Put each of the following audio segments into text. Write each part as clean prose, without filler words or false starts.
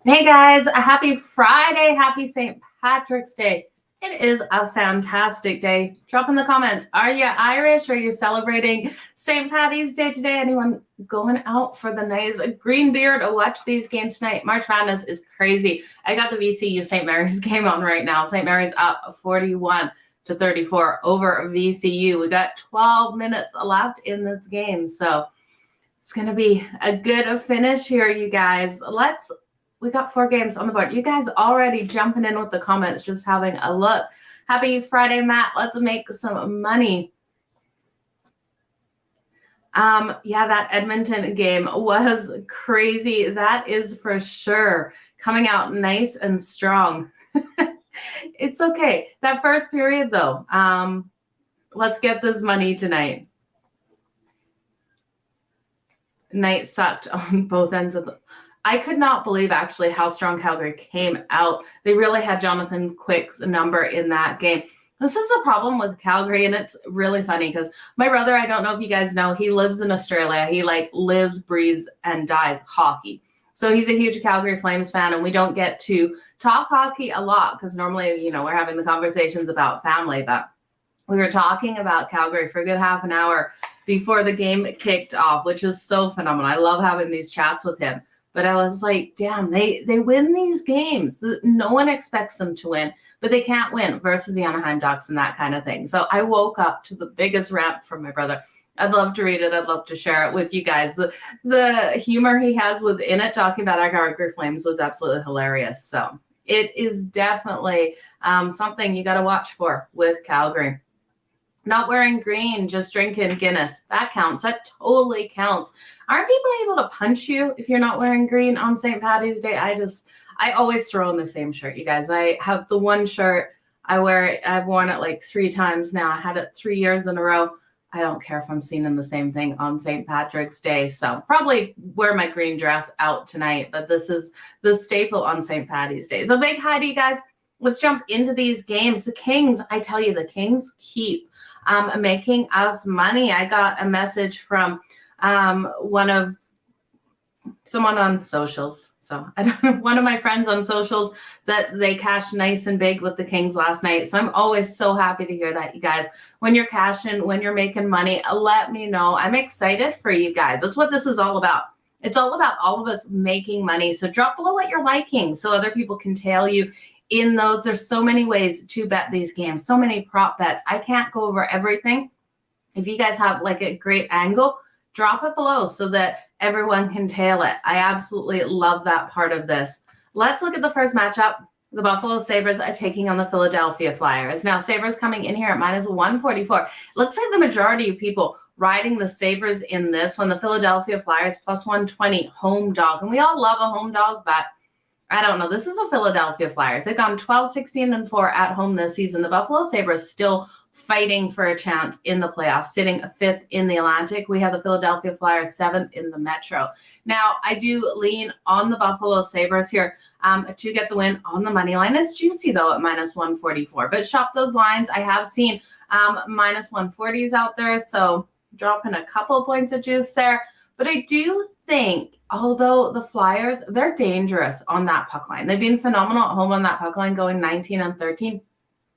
Hey guys, a happy Friday, happy St. Patrick's Day. It is a fantastic day. Drop in the comments. Are you Irish? Are you celebrating St. Patty's Day today? Anyone going out for the nice green beer to watch these games tonight? March Madness is crazy. I got the VCU St. Mary's game on right now. St. Mary's up 41-34 over VCU. We got 12 minutes left in this game, so it's going to be a good finish here, you guys. We got 4 games on the board. You guys already jumping in with the comments, just having a look. Happy Friday, Matt. Let's make some money. Yeah, that Edmonton game was crazy. That is for sure. Coming out nice and strong. It's okay. That first period, though, let's get this money tonight. Night sucked on both ends of the... I could not believe actually how strong Calgary came out. They really had Jonathan Quick's number in that game. This is a problem with Calgary, and it's really funny because my brother, I don't know if you guys know, he lives in Australia. He lives, breathes, and dies hockey. So he's a huge Calgary Flames fan, and we don't get to talk hockey a lot because normally, we're having the conversations about family, but we were talking about Calgary for a good half an hour before the game kicked off, which is so phenomenal. I love having these chats with him. But I was like, damn, they win these games. No one expects them to win, but they can't win versus the Anaheim Ducks and that kind of thing. So I woke up to the biggest rant from my brother. I'd love to read it. I'd love to share it with you guys. The humor he has within it, talking about our Calgary Flames, was absolutely hilarious. So it is definitely something you got to watch for with Calgary. Not wearing green, just drinking Guinness. That counts. That totally counts. Aren't people able to punch you if you're not wearing green on St. Patty's Day? I always throw in the same shirt, you guys. I have the one shirt. I've worn it like 3 times now. I had it 3 years in a row. I don't care if I'm seen in the same thing on St. Patrick's Day. So probably wear my green dress out tonight, but this is the staple on St. Patty's Day. So big hi to you guys. Let's jump into these games. The Kings, I tell you, the Kings keep making us money. I got a message from someone on socials. So one of my friends on socials that they cashed nice and big with the Kings last night. So I'm always so happy to hear that, you guys. When you're cashing, when you're making money, let me know. I'm excited for you guys. That's what this is all about. It's all about all of us making money. So drop below what you're liking so other people can tell you in those. There's so many ways to bet these games, so many prop bets. I can't go over everything. If you guys have like a great angle, drop it below so that everyone can tail it. I absolutely love that part of this. Let's look at the first matchup. The Buffalo Sabres are taking on the Philadelphia Flyers. Now, Sabres coming in here at -144. Looks like the majority of people riding the Sabres in this one. The Philadelphia Flyers +120 home dog. And we all love a home dog, but I don't know. This is the Philadelphia Flyers. They've gone 12-16-4 at home this season. The Buffalo Sabres still fighting for a chance in the playoffs, sitting 5th in the Atlantic. We have the Philadelphia Flyers 7th in the Metro. Now, I do lean on the Buffalo Sabres here to get the win on the money line. It's juicy, though, at -144. But shop those lines. I have seen -140s out there, so dropping a couple points of juice there. But I do think, although the Flyers, they're dangerous on that puck line. They've been phenomenal at home on that puck line, going 19-13.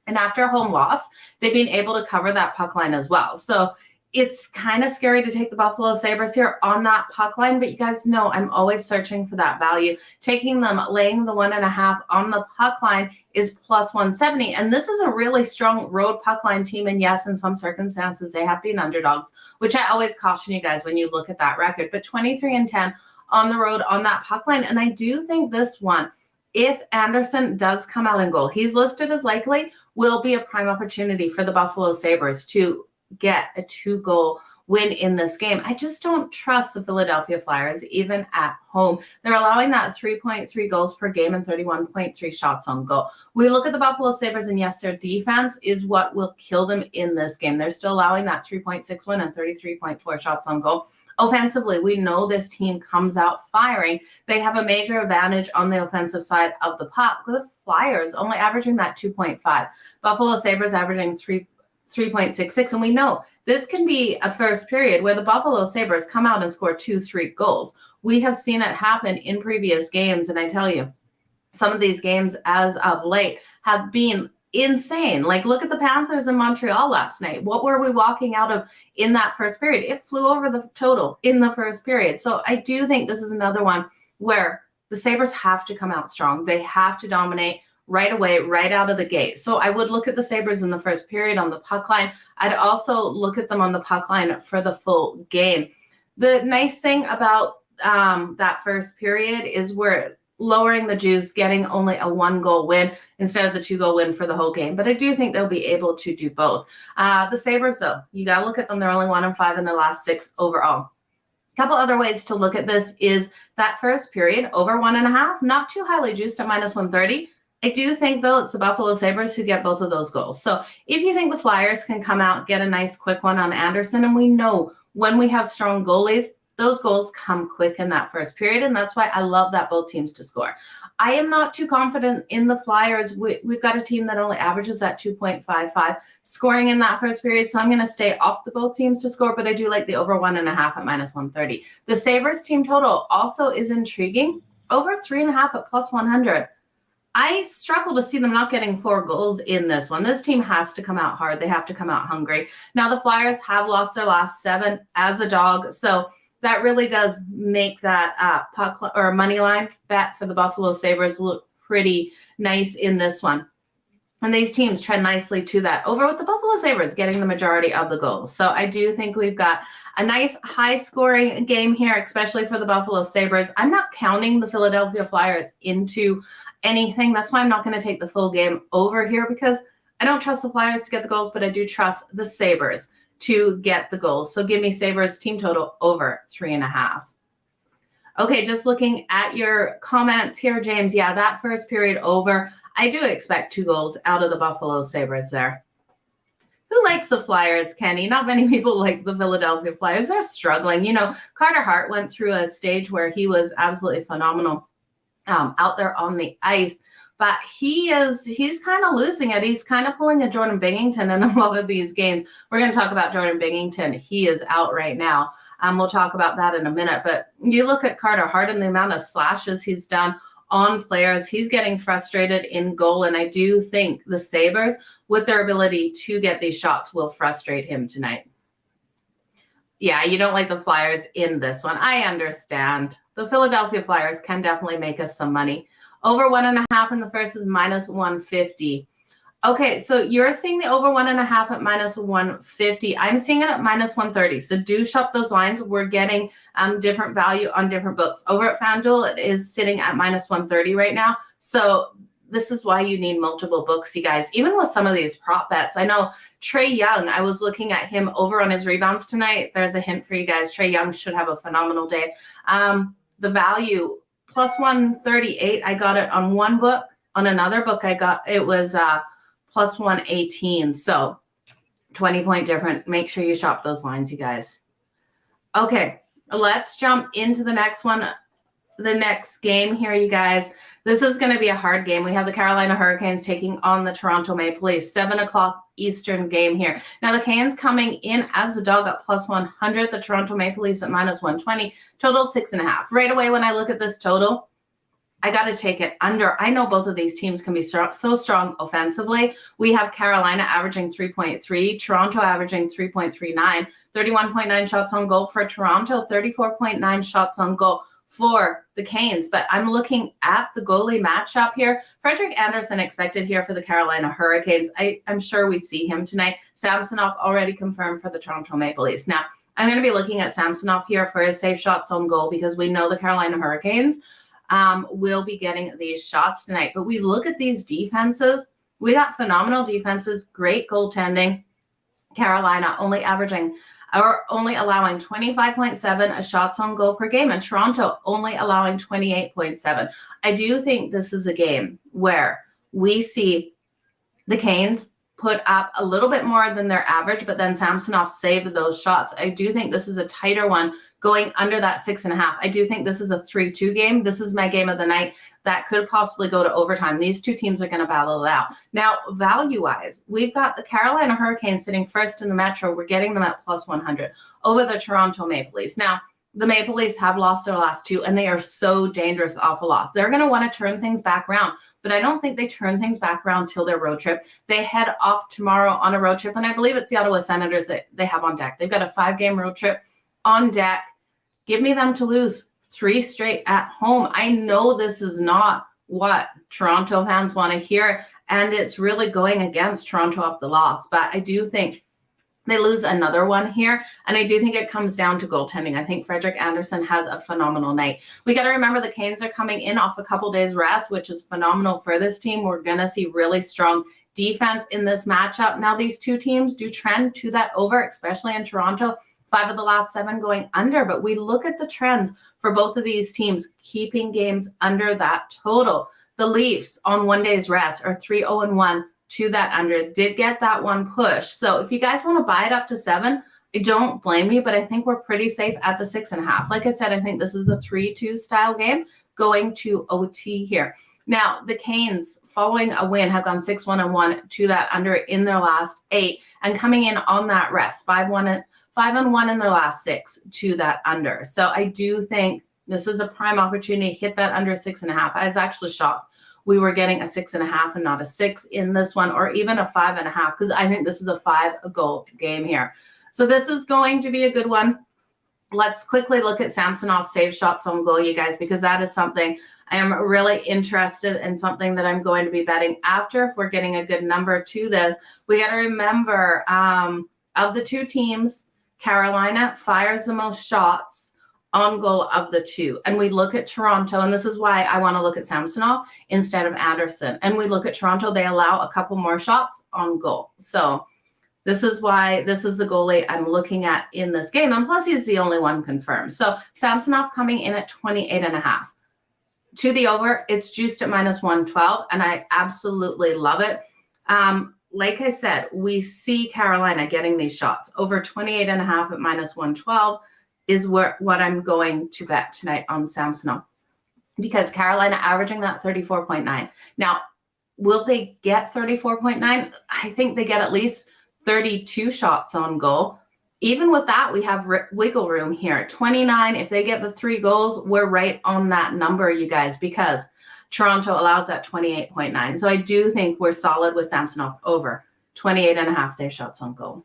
And after a home loss, they've been able to cover that puck line as well. So it's kind of scary to take the Buffalo Sabres here on that puck line, but you guys know I'm always searching for that value. Taking them, laying the 1.5 on the puck line is +170. And this is a really strong road puck line team. And yes, in some circumstances, they have been underdogs, which I always caution you guys when you look at that record. But 23-10 on the road on that puck line. And I do think this one, if Anderson does come out in goal, he's listed as likely, will be a prime opportunity for the Buffalo Sabres to get a 2-goal win in this game. I just don't trust the Philadelphia Flyers, even at home. They're allowing that 3.3 goals per game and 31.3 shots on goal. We look at the Buffalo Sabres, and yes, their defense is what will kill them in this game. They're still allowing that 3.61 and 33.4 shots on goal. Offensively, we know this team comes out firing. They have a major advantage on the offensive side of the puck, with the Flyers only averaging that 2.5. Buffalo Sabres averaging 3.66. And we know this can be a first period where the Buffalo Sabres come out and score 2 straight goals. We have seen it happen in previous games. And I tell you, some of these games as of late have been insane. Like, look at the Panthers in Montreal last night. What were we walking out of in that first period? It flew over the total in the first period. So I do think this is another one where the Sabres have to come out strong. They have to dominate right away, right out of the gate. So I would look at the Sabres in the first period on the puck line. I'd also look at them on the puck line for the full game. The nice thing about that first period is we're lowering the juice, getting only a 1-goal win instead of the 2-goal win for the whole game. But I do think they'll be able to do both. The Sabres, though, you got to look at them. They're only 1-5 in their last 6 overall. A couple other ways to look at this is that first period, over 1.5, not too highly juiced at -130. I do think, though, it's the Buffalo Sabres who get both of those goals. So if you think the Flyers can come out, get a nice quick one on Anderson, and we know when we have strong goalies, those goals come quick in that first period, and that's why I love that both teams to score. I am not too confident in the Flyers. We've got a team that only averages at 2.55 scoring in that first period, so I'm going to stay off the both teams to score, but I do like the over 1.5 at -130. The Sabres team total also is intriguing, over 3.5 at +100. I struggle to see them not getting 4 goals in this one. This team has to come out hard. They have to come out hungry. Now, the Flyers have lost their last 7 as a dog, so that really does make that puck or money line bet for the Buffalo Sabres look pretty nice in this one. And these teams trend nicely to that over with the Buffalo Sabres getting the majority of the goals. So I do think we've got a nice high-scoring game here, especially for the Buffalo Sabres. I'm not counting the Philadelphia Flyers into anything. That's why I'm not going to take the full game over here, because I don't trust the Flyers to get the goals, but I do trust the Sabres to get the goals. So give me Sabres team total over 3.5. Okay, just looking at your comments here, James. Yeah, that first period over. I do expect 2 goals out of the Buffalo Sabres there. Who likes the Flyers, Kenny? Not many people like the Philadelphia Flyers. They're struggling. You know, Carter Hart went through a stage where he was absolutely phenomenal out there on the ice. But he's kind of losing it. He's kind of pulling a Jordan Binnington in a lot of these games. We're going to talk about Jordan Binnington. He is out right now. We'll talk about that in a minute. But you look at Carter Hart and the amount of slashes he's done on players. He's getting frustrated in goal. And I do think the Sabres, with their ability to get these shots, will frustrate him tonight. Yeah, you don't like the Flyers in this one. I understand. The Philadelphia Flyers can definitely make us some money. Over 1.5 in the first is -150. Okay, so you're seeing the over 1.5 at -150. I'm seeing it at -130. So do shop those lines. We're getting different value on different books. Over at FanDuel, it is sitting at -130 right now. So this is why you need multiple books, you guys. Even with some of these prop bets, I know Trae Young, I was looking at him over on his rebounds tonight. There's a hint for you guys. Trae Young should have a phenomenal day. The value, +138, I got it on one book. On another book, it was +118. So 20-point difference. Make sure you shop those lines, you guys. Okay, let's jump into the next one. The next game here, you guys. This is going to be a hard game. We have the Carolina Hurricanes taking on the Toronto Maple Leafs. 7 o'clock Eastern game here. Now, the Canes coming in as a dog at +100. The Toronto Maple Leafs at -120. Total 6.5. Right away, when I look at this total, I got to take it under. I know both of these teams can be so strong offensively. We have Carolina averaging 3.3, Toronto averaging 3.39, 31.9 shots on goal for Toronto, 34.9 shots on goal for the Canes. But I'm looking at the goalie matchup here. Frederik Andersen expected here for the Carolina Hurricanes. I'm sure we see him tonight. Samsonov already confirmed for the Toronto Maple Leafs. Now, I'm going to be looking at Samsonov here for his safe shots on goal because we know the Carolina Hurricanes will be getting these shots tonight. But we look at these defenses. We got phenomenal defenses, great goaltending. Carolina only allowing 25.7 shots on goal per game, and Toronto only allowing 28.7. I do think this is a game where we see the Canes put up a little bit more than their average, but then Samsonov saved those shots. I do think this is a tighter one going under that 6.5. I do think this is a 3-2 game. This is my game of the night that could possibly go to overtime. These two teams are going to battle it out. Now, value-wise, we've got the Carolina Hurricanes sitting first in the Metro. We're getting them at +100 over the Toronto Maple Leafs. Now, the Maple Leafs have lost their last 2, and they are so dangerous off a loss. They're going to want to turn things back around, but I don't think they turn things back around till their road trip. They head off tomorrow on a road trip, and I believe it's the Ottawa Senators that they have on deck. They've got a 5-game road trip on deck. Give me them to lose 3 straight at home. I know this is not what Toronto fans want to hear, and it's really going against Toronto off the loss, but I do think they lose another one here, and I do think it comes down to goaltending. I think Frederik Andersen has a phenomenal night. We got to remember the Canes are coming in off a couple days rest, which is phenomenal for this team. We're going to see really strong defense in this matchup. Now, these two teams do trend to that over, especially in Toronto. 5 of the last 7 going under, but we look at the trends for both of these teams keeping games under that total. The Leafs on 1 day's rest are 3-0-1 to that under, did get that one push. So if you guys want to buy it up to 7, I don't blame you, but I think we're pretty safe at the 6.5. Like I said, I think this is a 3-2 style game going to OT here. Now, the Canes, following a win, have gone 6-1-1 to that under in their last 8, and coming in on that rest, 5-1 in their last 6 to that under. So I do think this is a prime opportunity to hit that under 6.5. I was actually shocked we were getting a 6.5 and not a 6 in this one, or even a 5.5, because I think this is a 5-goal game here. So this is going to be a good one. Let's quickly look at Samsonov's save shots on goal, you guys, because that is something I am really interested in, something that I'm going to be betting after if we're getting a good number to this. We got to remember, of the 2 teams, Carolina fires the most shots on goal of the 2. And we look at Toronto, and this is why I want to look at Samsonov instead of Anderson. And we look at Toronto, they allow a couple more shots on goal. So this is why this is the goalie I'm looking at in this game. And plus, he's the only one confirmed. So Samsonov coming in at 28.5. To the over, it's juiced at -112, and I absolutely love it. Like I said, we see Carolina getting these shots. Over 28.5 at -112 is what I'm going to bet tonight on Samsonov, because Carolina averaging that 34.9. Now, will they get 34.9? I think they get at least 32 shots on goal. Even with that, we have wiggle room here. 29, if they get the 3 goals, we're right on that number, you guys, because Toronto allows that 28.9. So I do think we're solid with Samsonov over 28.5 save shots on goal.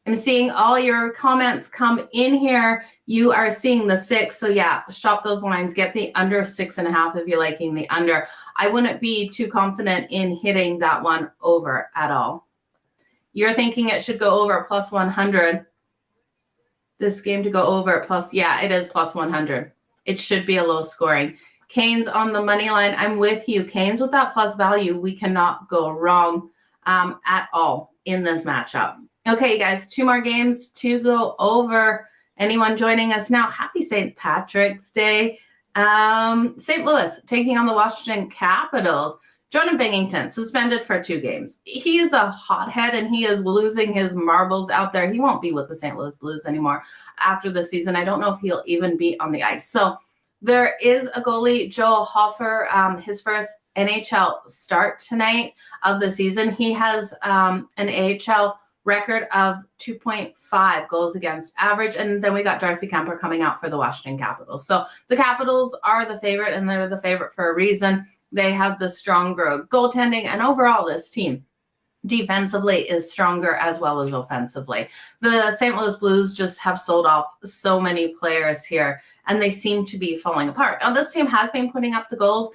I'm seeing all your comments come in here. You are seeing the 6. So yeah, shop those lines. Get the under 6.5 if you're liking the under. I wouldn't be too confident in hitting that one over at all. You're thinking it should go over plus 100. This game to go over plus, yeah, it is plus 100. It should be a low scoring. Canes on the money line. I'm with you. Canes with that plus value. We cannot go wrong at all in this matchup. Okay, you guys, 2 more games to go over. Anyone joining us now? Happy St. Patrick's Day. St. Louis taking on the Washington Capitals. Jordan Binnington suspended for 2 games. He is a hothead, and he is losing his marbles out there. He won't be with the St. Louis Blues anymore after the season. I don't know if he'll even be on the ice. So there is a goalie, Joel Hofer, his first NHL start tonight of the season. He has an AHL record of 2.5 goals against average. And then we got Darcy Kemper coming out for the Washington Capitals. So the Capitals are the favorite, and they're the favorite for a reason. They have the stronger goaltending, and overall this team defensively is stronger as well as offensively. The St. Louis Blues just have sold off so many players here, and they seem to be falling apart. Now, this team has been putting up the goals.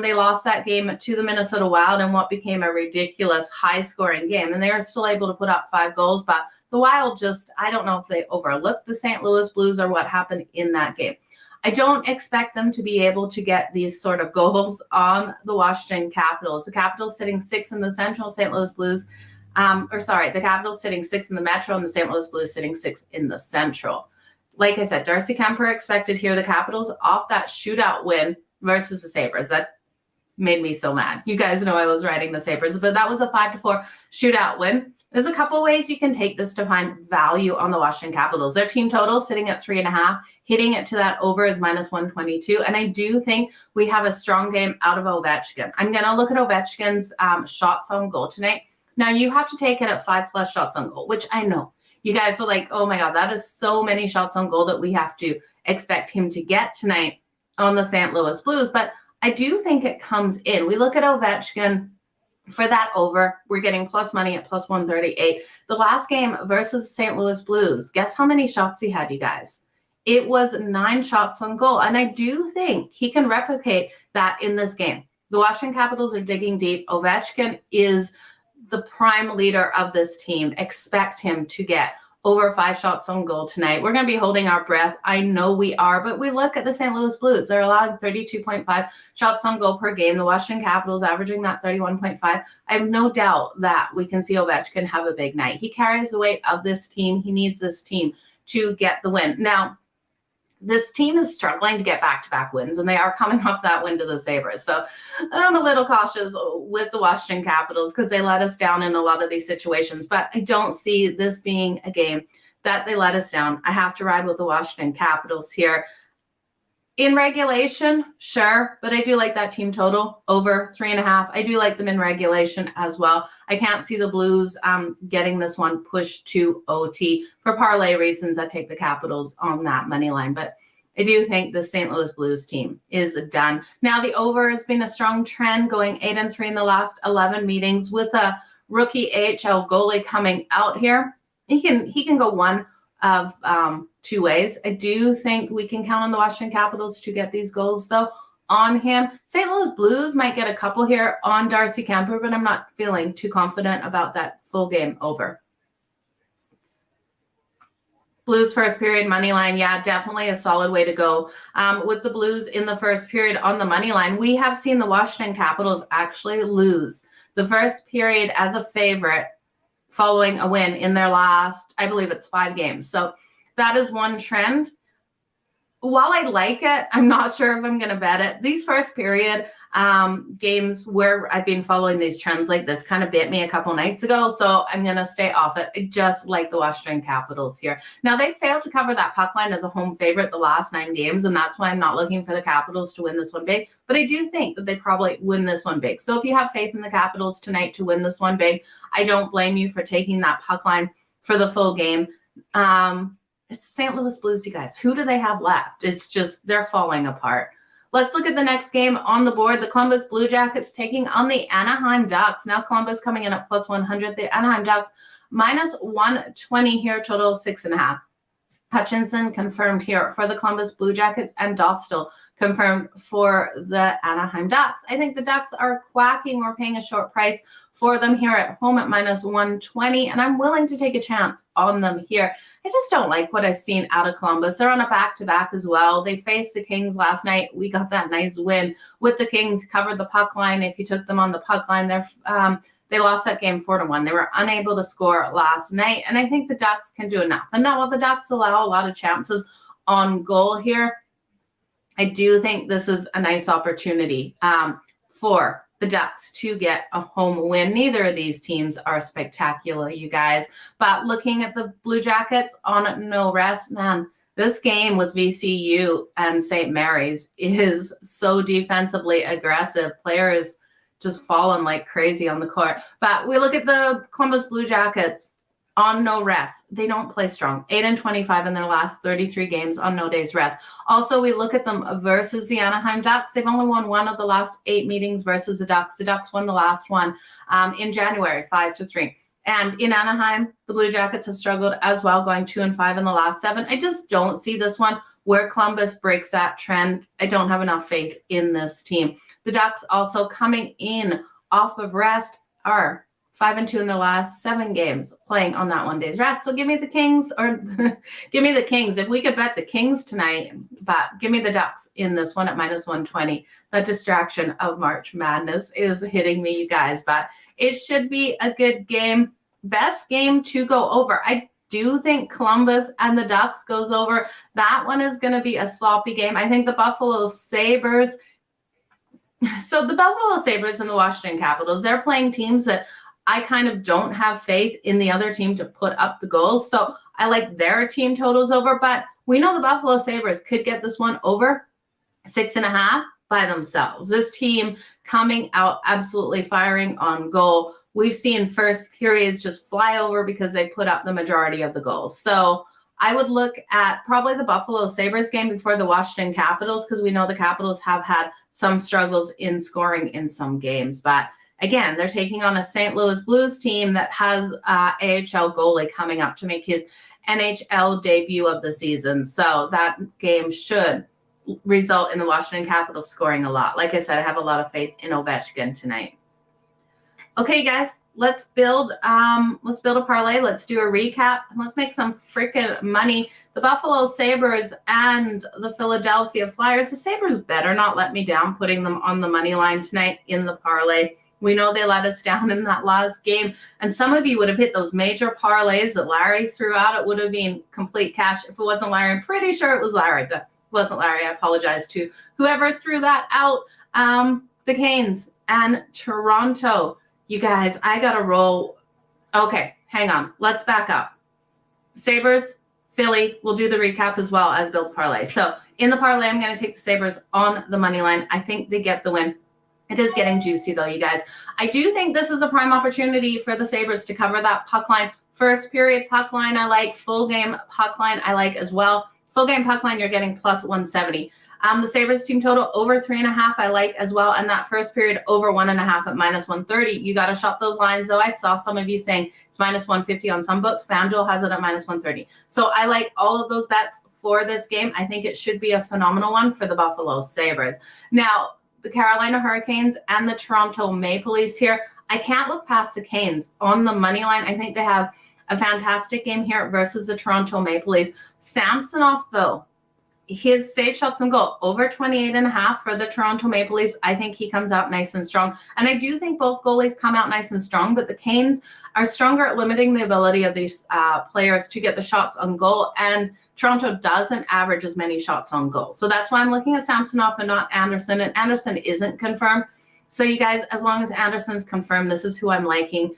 They lost that game to the Minnesota Wild in what became a ridiculous high-scoring game, and they are still able to put up 5 goals, but the Wild just, I don't know if they overlooked the St. Louis Blues or what happened in that game. I don't expect them to be able to get these sort of goals on the Washington Capitals. The Capitals sitting 6 in the Central, St. Louis Blues, the Capitals sitting 6 in the Metro, and the St. Louis Blues sitting 6 in the Central. Like I said, Darcy Kemper expected here. The Capitals off that shootout win versus the Sabres. That made me so mad. You guys know I was riding the Sabres, but that was a 5-4 shootout win. There's a couple ways you can take this to find value on the Washington Capitals. Their team total sitting at 3.5, hitting it to that over is -122. And I do think we have a strong game out of Ovechkin. I'm going to look at Ovechkin's shots on goal tonight. Now, you have to take it at 5+ shots on goal, which I know. you guys are like, oh my God, that is so many shots on goal that we have to expect him to get tonight on the St. Louis Blues. But I do think it comes in. We look at Ovechkin. For that over, we're getting plus money at plus 138. The last game versus St. Louis Blues, guess how many shots he had, you guys? It was 9 shots on goal. And I do think he can replicate that in this game. The Washington Capitals are digging deep. Ovechkin is the prime leader of this team. Expect him to get over 5 shots on goal tonight. We're going to be holding our breath. I know we are, but we look at the St. Louis Blues. They're allowing 32.5 shots on goal per game. The Washington Capitals averaging that 31.5. I have no doubt that we can see Ovechkin have a big night. He carries the weight of this team. He needs this team to get the win. Now, this team is struggling to get back-to-back wins, and they are coming off that win to the Sabres. So I'm a little cautious with the Washington Capitals because they let us down in a lot of these situations. But I don't see this being a game that they let us down. I have to ride with the Washington Capitals here. In regulation, sure, but I do like that team total over 3.5. I do like them in regulation as well. I can't see the Blues getting this one pushed to OT. For parlay reasons, I take the Capitals on that money line, but I do think the St. Louis Blues team is done. Now, the over has been a strong trend, going 8-3 in the last 11 meetings with a rookie AHL goalie coming out here. He can go one of 2 ways. I do think we can count on the Washington Capitals to get these goals, though, on him. St. Louis Blues might get a couple here on Darcy Kemper, but I'm not feeling too confident about that full game over. Blues first period money line, yeah, definitely a solid way to go. With the Blues in the first period on the money line, we have seen the Washington Capitals actually lose the first period as a favorite following a win in their last, I believe it's 5 games. So that is one trend. While I like it, I'm not sure if I'm going to bet it. These first period games where I've been following these trends like this kind of bit me a couple nights ago, so I'm going to stay off it. I just like the Washington Capitals here. Now, they failed to cover that puck line as a home favorite the last 9 games, and that's why I'm not looking for the Capitals to win this one big, but I do think that they probably win this one big. So if you have faith in the Capitals tonight to win this one big, I don't blame you for taking that puck line for the full game. It's St. Louis Blues, you guys. Who do they have left? It's just they're falling apart. Let's look at the next game on the board. The Columbus Blue Jackets taking on the Anaheim Ducks. Now Columbus coming in at plus 100. The Anaheim Ducks minus 120 here, total 6.5. Hutchinson confirmed here for the Columbus Blue Jackets, and Dostal confirmed for the Anaheim Ducks. I think the Ducks are quacking. We're paying a short price for them here at home at minus 120, and I'm willing to take a chance on them here. I just don't like what I've seen out of Columbus. They're on a back-to-back as well. They faced the Kings last night. We got that nice win with the Kings, covered the puck line. If you took them on the puck line, they lost that game 4-1. They were unable to score last night, and I think the Ducks can do enough. And now while the Ducks allow a lot of chances on goal here, I do think this is a nice opportunity for the Ducks to get a home win. Neither of these teams are spectacular, you guys. But looking at the Blue Jackets on no rest, man, this game with VCU and St. Mary's is so defensively aggressive. Players just falling like crazy on the court. But we look at the Columbus Blue Jackets on no rest. They don't play strong. 8-25 in their last 33 games on no days rest. Also, we look at them versus the Anaheim Ducks. They've only won 1 of the last 8 meetings versus the Ducks. The Ducks won the last one in January, 5-3. And in Anaheim, the Blue Jackets have struggled as well, going 2-5 in the last 7. I just don't see this one where Columbus breaks that trend. I don't have enough faith in this team. The Ducks also coming in off of rest are 5-2 in the last 7 games, playing on that 1 day's rest. So give me the Kings, or give me the Kings. If we could bet the Kings tonight, but give me the Ducks in this one at minus 120. The distraction of March Madness is hitting me, you guys, but it should be a good game. Best game to go over. I do think Columbus and the Ducks goes over. That one is going to be a sloppy game. I think the Buffalo Sabres. So the Buffalo Sabres and the Washington Capitals, they're playing teams that I kind of don't have faith in the other team to put up the goals. So I like their team totals over, but we know the Buffalo Sabres could get this one over 6.5 by themselves. This team coming out absolutely firing on goal we've seen first periods just fly over because they put up the majority of the goals. So I would look at probably the Buffalo Sabres game before the Washington Capitals, because we know the Capitals have had some struggles in scoring in some games. But again, they're taking on a St. Louis Blues team that has AHL goalie coming up to make his NHL debut of the season. So that game should result in the Washington Capitals scoring a lot. Like I said, I have a lot of faith in Ovechkin tonight. Okay, guys, let's build a parlay. Let's do a recap. Let's make some freaking money. The Buffalo Sabres and the Philadelphia Flyers. The Sabres better not let me down putting them on the money line tonight in the parlay. We know they let us down in that last game. And some of you would have hit those major parlays that Larry threw out. It would have been complete cash. If it wasn't Larry, I'm pretty sure it was Larry, but it wasn't Larry. I apologize to whoever threw that out. The Canes and Toronto. You guys, I got to roll. Okay, hang on. Let's back up. Sabres, Philly, we'll do the recap as well as build parlay. So in the parlay, I'm going to take the Sabres on the money line. I think they get the win. It is getting juicy, though, you guys. I do think this is a prime opportunity for the Sabres to cover that puck line. First period puck line, I like. Full game puck line, I like as well. Full game puck line, you're getting plus 170. The Sabres team total over 3.5, I like as well. And that first period over 1.5 at minus 130. You got to shop those lines, though. I saw some of you saying it's minus 150 on some books. FanDuel has it at minus 130. So I like all of those bets for this game. I think it should be a phenomenal one for the Buffalo Sabres. Now, the Carolina Hurricanes and the Toronto Maple Leafs here. I can't look past the Canes on the money line. I think they have a fantastic game here versus the Toronto Maple Leafs. Samsonov, though, his save shots and goal over 28.5 for the Toronto Maple Leafs. I think he comes out nice and strong. And I do think both goalies come out nice and strong, but the Canes are stronger at limiting the ability of these players to get the shots on goal. And Toronto doesn't average as many shots on goal. So that's why I'm looking at Samsonov and not Anderson. And Anderson isn't confirmed. So you guys, as long as Anderson's confirmed, this is who I'm liking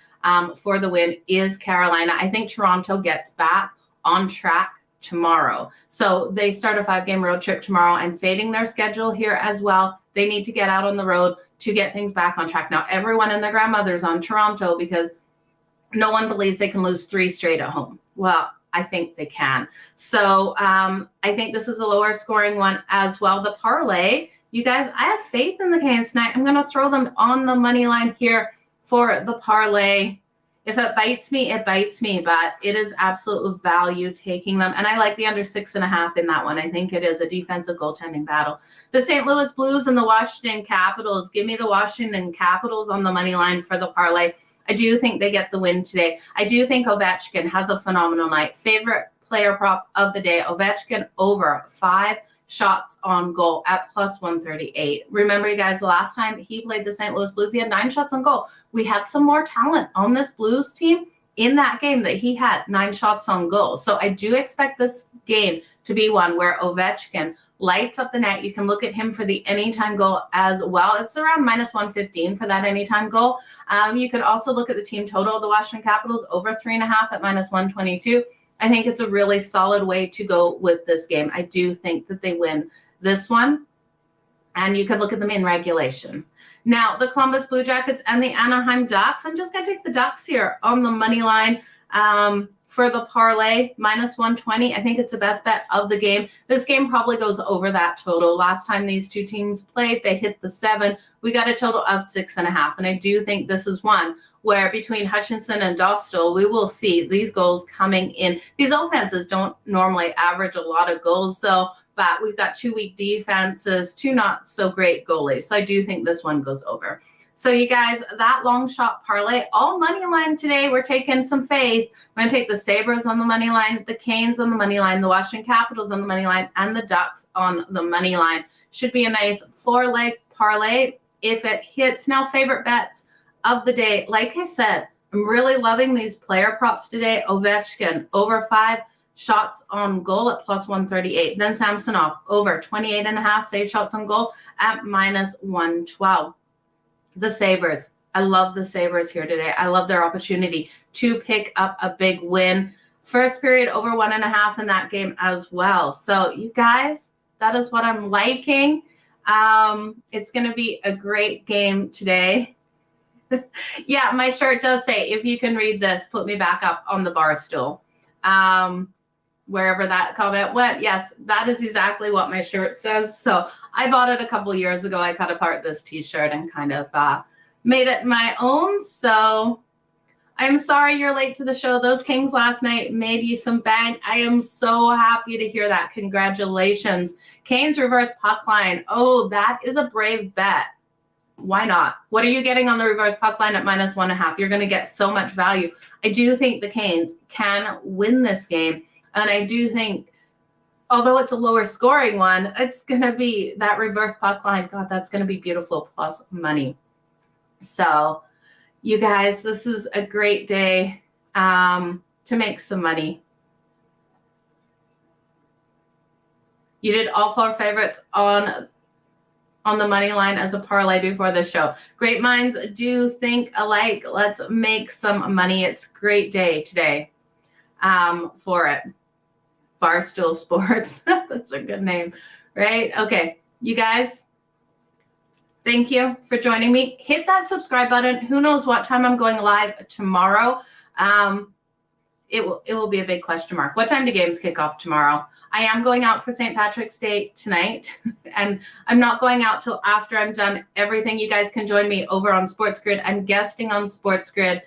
for the win is Carolina. I think Toronto gets back on track tomorrow. So they start a 5-game road trip tomorrow. I'm fading their schedule here as well. They need to get out on the road to get things back on track. Now, everyone and their grandmother's on Toronto because no one believes they can lose 3 straight at home. Well, I think they can. So I think this is a lower scoring one as well. The parlay, you guys, I have faith in the Canes tonight. I'm going to throw them on the money line here for the parlay. If it bites me, it bites me, but it is absolute value taking them. And I like the under 6.5 in that one. I think it is a defensive goaltending battle. The St. Louis Blues and the Washington Capitals. Give me the Washington Capitals on the money line for the parlay. I do think they get the win today. I do think Ovechkin has a phenomenal night. Favorite player prop of the day, Ovechkin over 5 shots on goal at plus 138. Remember, you guys, the last time he played the St. Louis Blues, he had 9 shots on goal. We had some more talent on this Blues team in that game that he had 9 shots on goal. So I do expect this game to be one where Ovechkin lights up the net. You can look at him for the anytime goal as well. It's around minus 115 for that anytime goal. You could also look at the team total of the Washington Capitals over 3.5 at minus 122. I think it's a really solid way to go with this game. I do think that they win this one. And you could look at them in regulation. Now, the Columbus Blue Jackets and the Anaheim Ducks. I'm just going to take the Ducks here on the money line for the parlay, minus 120. I think it's the best bet of the game. This game probably goes over that total. Last time these two teams played, they hit the 7. We got a total of 6.5. And I do think this is one where between Hutchinson and Dostal, we will see these goals coming in. These offenses don't normally average a lot of goals, though, but we've got 2 weak defenses, 2 not so great goalies. So I do think this one goes over. So you guys, that long shot parlay, all money line today. We're taking some faith. We're going to take the Sabres on the money line, the Canes on the money line, the Washington Capitals on the money line, and the Ducks on the money line. Should be a nice 4-leg parlay if it hits. Now, favorite bets of the day. Like I said, I'm really loving these player props today. Ovechkin over 5 shots on goal at plus 138. Then Samsonov over 28.5 save shots on goal at minus 112. The Sabres. I love the Sabres here today. I love their opportunity to pick up a big win. First period over 1.5 in that game as well. So you guys, that is what I'm liking. It's going to be a great game today. Yeah, my shirt does say, if you can read this, put me back up on the bar stool. Wherever that comment went, yes, that is exactly what my shirt says. So I bought it a couple years ago. I cut apart this t-shirt and kind of made it my own. So I'm sorry you're late to the show. Those Kings last night made you some bank. I am so happy to hear that. Congratulations. Canes reverse puck line. Oh, that is a brave bet. Why not? What are you getting on the reverse puck line at -1.5? You're going to get so much value. I do think the Canes can win this game. And I do think, although it's a lower scoring one, it's going to be that reverse puck line. God, that's going to be beautiful, plus money. So you guys, this is a great day to make some money. You did all 4 favorites on the money line as a parlay before the show. Great minds do think alike. Let's make some money. It's a great day today for it. Barstool Sports. That's a good name, right? Okay, you guys, thank you for joining me. Hit that subscribe button. Who knows what time I'm going live tomorrow? It will be a big question mark. What time do games kick off tomorrow? I am going out for St. Patrick's Day tonight, and I'm not going out till after I'm done everything. You guys can join me over on Sports Grid. I'm guesting on Sports Grid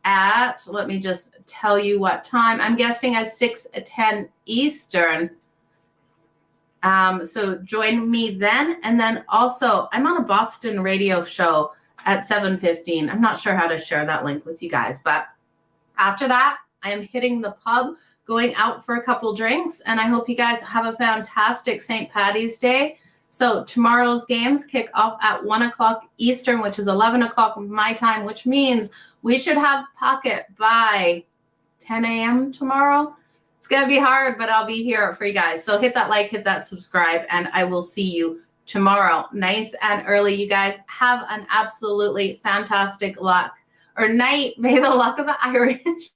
at, let me just tell you what time. I'm guessing at 6:10 Eastern. So join me then. And then also, I'm on a Boston radio show at 7:15. I'm not sure how to share that link with you guys, but after that, I am hitting the pub, going out for a couple drinks, and I hope you guys have a fantastic St. Paddy's Day. So tomorrow's games kick off at 1 o'clock Eastern, which is 11 o'clock my time, which means we should have Pocket by 10 a.m. tomorrow. It's going to be hard, but I'll be here for you guys. So hit that like, hit that subscribe, and I will see you tomorrow. Nice and early, you guys. Have an absolutely fantastic luck or night. May the luck of the Irish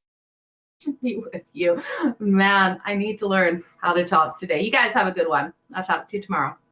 be with you. Man, I need to learn how to talk today. You guys have a good one. I'll talk to you tomorrow.